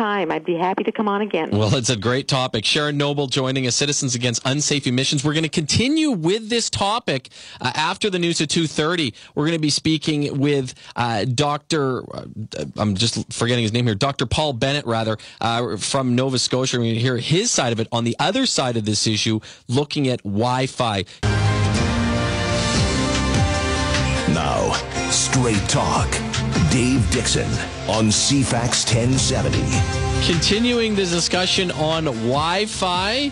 time. I'd be happy to come on again. Well, it's a great topic. Sharon Noble joining us, Citizens Against Unsafe Emissions. We're going to continue with this topic after the news at 2:30. We're going to be speaking with Dr. I'm just forgetting his name here, Dr. Paul Bennett, from Nova Scotia. We're going to hear his side of it. On the other side of this issue, looking at Wi-Fi. Now, Straight Talk. Dave Dixon on CFAX 1070. Continuing the discussion on Wi-Fi.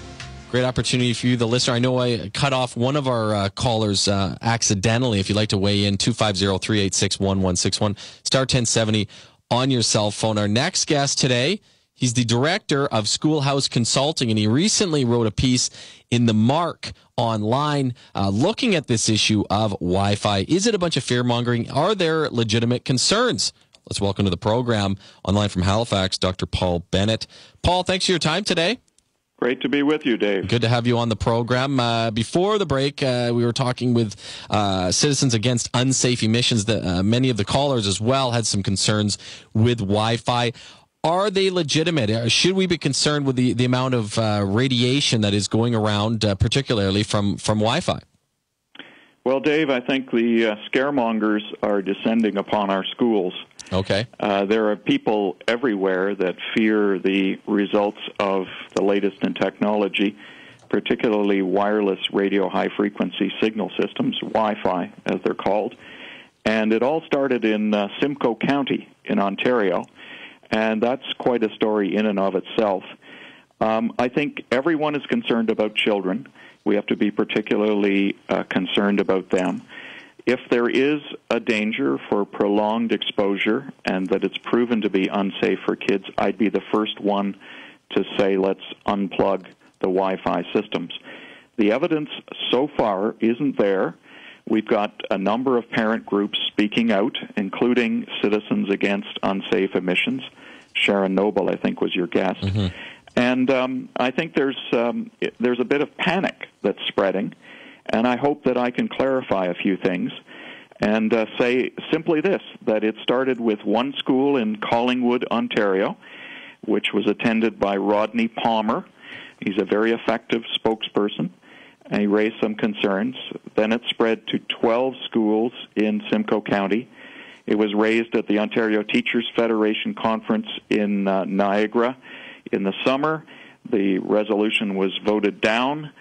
Great opportunity for you, the listener. I know I cut off one of our callers accidentally. If you'd like to weigh in, 250-386-1161, star 1070 on your cell phone. Our next guest today, he's the director of Schoolhouse Consulting, and he recently wrote a piece in the Mark online looking at this issue of Wi-Fi. Is it a bunch of fear-mongering? Are there legitimate concerns? Let's welcome to the program, online from Halifax, Dr. Paul Bennett. Paul, thanks for your time today. Great to be with you, Dave. Good to have you on the program. Before the break, we were talking with Citizens Against Unsafe Emissions. Many of the callers as well had some concerns with Wi-Fi. Are they legitimate? Should we be concerned with the amount of radiation that is going around, particularly from Wi-Fi? Well, Dave, I think the scaremongers are descending upon our schools. Okay. There are people everywhere that fear the results of the latest in technology, particularly wireless radio high-frequency signal systems, Wi-Fi, as they're called. And it all started in Simcoe County in Ontario. And that's quite a story in and of itself. I think everyone is concerned about children. We have to be particularly concerned about them. If there is a danger for prolonged exposure and that it's proven to be unsafe for kids, I'd be the first one to say let's unplug the Wi-Fi systems. The evidence so far isn't there. We've got a number of parent groups speaking out, including Citizens Against Unsafe Emissions. Sharon Noble, I think, was your guest. Mm-hmm. And I think there's a bit of panic that's spreading, and I hope that I can clarify a few things and say simply this, that it started with one school in Collingwood, Ontario, which was attended by Rodney Palmer. He's a very effective spokesperson, and he raised some concerns. Then it spread to 12 schools in Simcoe County. It was raised at the Ontario Teachers Federation Conference in Niagara in the summer. The resolution was voted down.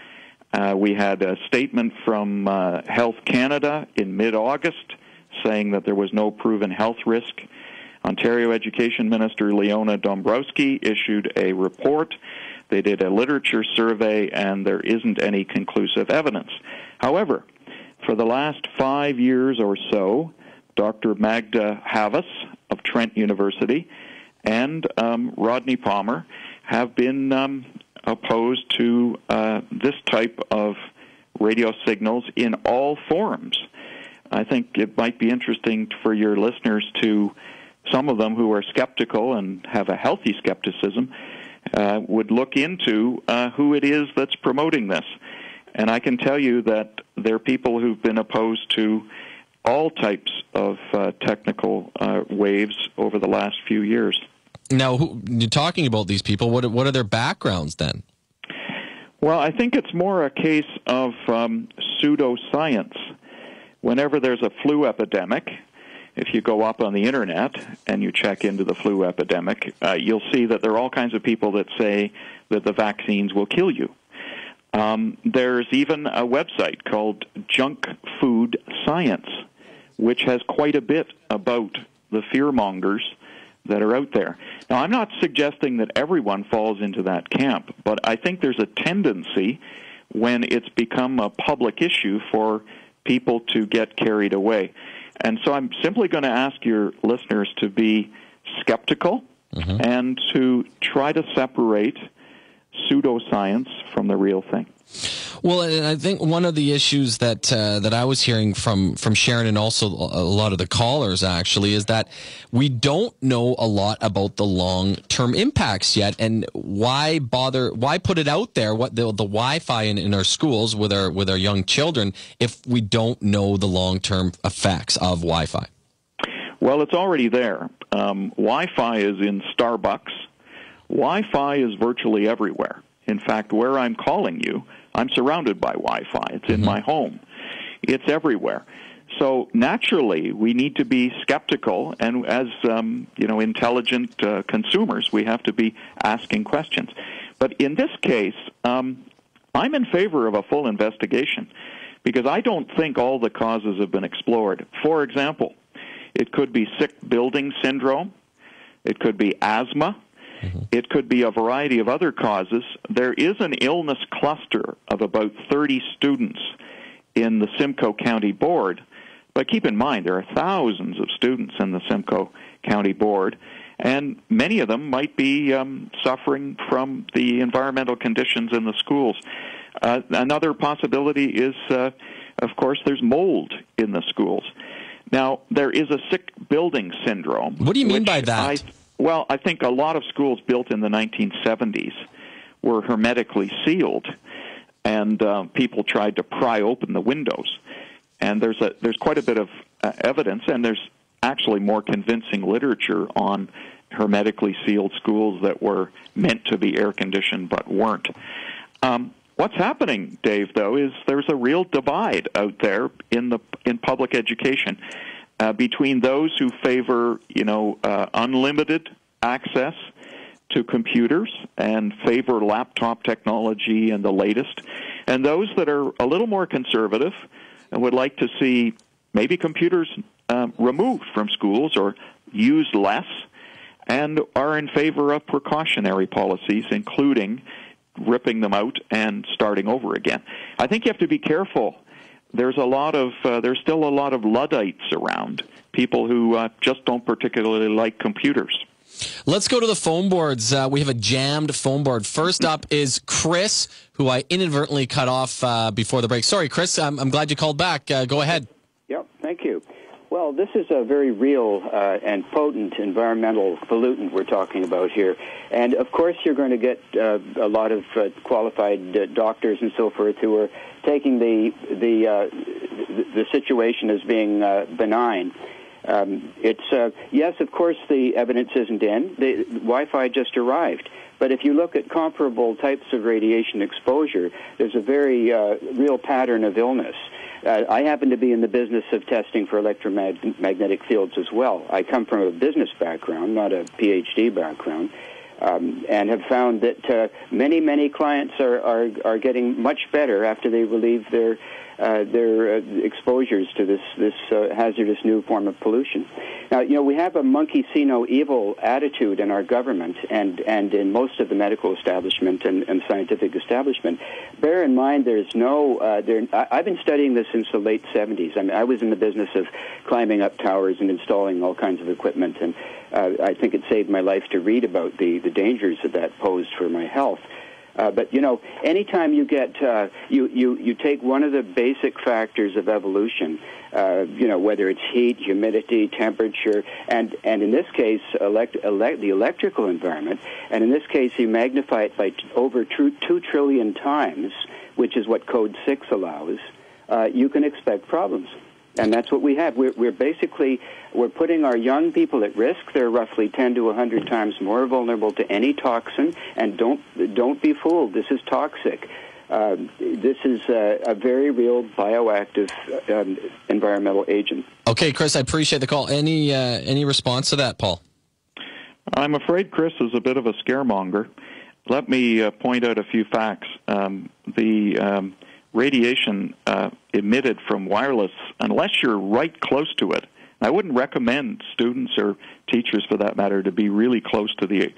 We had a statement from Health Canada in mid-August saying that there was no proven health risk. Ontario Education Minister Leona Dombrowski issued a report. They did a literature survey, and there isn't any conclusive evidence. However, for the last 5 years or so, Dr. Magda Havas of Trent University and Rodney Palmer have been opposed to this type of radio signals in all forms. I think it might be interesting for your listeners to, some of them who are skeptical and have a healthy skepticism, would look into who it is that's promoting this. And I can tell you that there are people who've been opposed to all types of technical waves over the last few years. Now, you're talking about these people. What are their backgrounds then? Well, I think it's more a case of pseudoscience. Whenever there's a flu epidemic, if you go up on the Internet and you check into the flu epidemic, you'll see that there are all kinds of people that say that the vaccines will kill you. There's even a website called Junk Food Science, which has quite a bit about the fearmongers that are out there. Now, I'm not suggesting that everyone falls into that camp, but I think there's a tendency when it's become a public issue for people to get carried away. And so I'm simply going to ask your listeners to be skeptical and to try to separate pseudoscience from the real thing. Well, and I think one of the issues that I was hearing from Sharon and also a lot of the callers actually is that we don't know a lot about the long-term impacts yet, and why put it out there, what the Wi-Fi in our schools with our young children, if we don't know the long-term effects of Wi-Fi? Well, it's already there. Wi-Fi is in Starbucks. Wi-Fi is virtually everywhere. In fact, where I'm calling you, I'm surrounded by Wi-Fi. It's in my home. It's everywhere. So naturally, we need to be skeptical, and as intelligent consumers, we have to be asking questions. But in this case, I'm in favor of a full investigation because I don't think all the causes have been explored. For example, it could be sick building syndrome. It could be asthma. It could be a variety of other causes. There is an illness cluster of about 30 students in the Simcoe County Board. But keep in mind, there are thousands of students in the Simcoe County Board, and many of them might be suffering from the environmental conditions in the schools. Another possibility is, of course, there's mold in the schools. Now, there is a sick building syndrome. What do you mean by that? I think a lot of schools built in the 1970s were hermetically sealed, and people tried to pry open the windows. And there's quite a bit of evidence, and there's actually more convincing literature on hermetically sealed schools that were meant to be air-conditioned but weren't. What's happening, Dave, though, is there's a real divide out there in public education between those who favor, unlimited access to computers and favor laptop technology and the latest, and those that are a little more conservative and would like to see maybe computers removed from schools or used less, and are in favor of precautionary policies, including ripping them out and starting over again. I think you have to be careful. There's still a lot of Luddites around, people who just don't particularly like computers. Let's go to the phone boards. We have a jammed phone board. First up is Chris, who I inadvertently cut off before the break. Sorry, Chris. I'm glad you called back. Go ahead. Yep, thank you. Well, this is a very real and potent environmental pollutant we're talking about here. And, of course, you're going to get a lot of qualified doctors and so forth who are taking the situation as being benign. Yes, of course, the evidence isn't in. The Wi-Fi just arrived. But if you look at comparable types of radiation exposure, there's a very real pattern of illness. I happen to be in the business of testing for electromagnetic fields as well. I come from a business background, not a PhD background, and have found that many clients are getting much better after they relieve their exposures to this hazardous new form of pollution. Now, we have a monkey see no evil attitude in our government and in most of the medical establishment and scientific establishment. Bear in mind, there's no. I've been studying this since the late 70s. I mean, I was in the business of climbing up towers and installing all kinds of equipment, and I think it saved my life to read about the dangers that posed for my health. But anytime you get you take one of the basic factors of evolution, whether it's heat, humidity, temperature, and in this case the electrical environment, and in this case you magnify it by over 2 trillion times, which is what Code 6 allows, you can expect problems. And that's what we have. We're putting our young people at risk. They're roughly 10 to 100 times more vulnerable to any toxin. And don't be fooled. This is toxic. This is a very real bioactive environmental agent. Okay, Chris, I appreciate the call. Any response to that, Paul? I'm afraid Chris is a bit of a scaremonger. Let me point out a few facts. The radiation emitted from wireless, unless you're right close to it, I wouldn't recommend students or teachers, for that matter, to be really close to the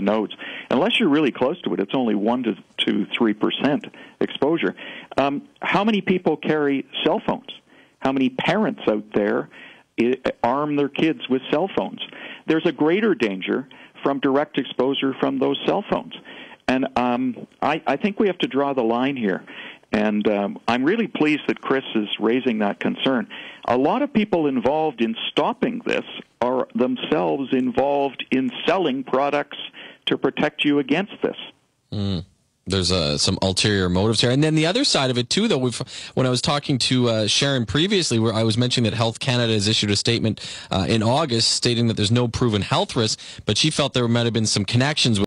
nodes. Unless you're really close to it, it's only 1 to 3% exposure. How many people carry cell phones? How many parents out there arm their kids with cell phones? There's a greater danger from direct exposure from those cell phones. And I think we have to draw the line here. And I'm really pleased that Chris is raising that concern. A lot of people involved in stopping this are themselves involved in selling products to protect you against this. There's some ulterior motives here. And then the other side of it, too, though, when I was talking to Sharon previously, where I was mentioning that Health Canada has issued a statement in August stating that there's no proven health risk, but she felt there might have been some connections with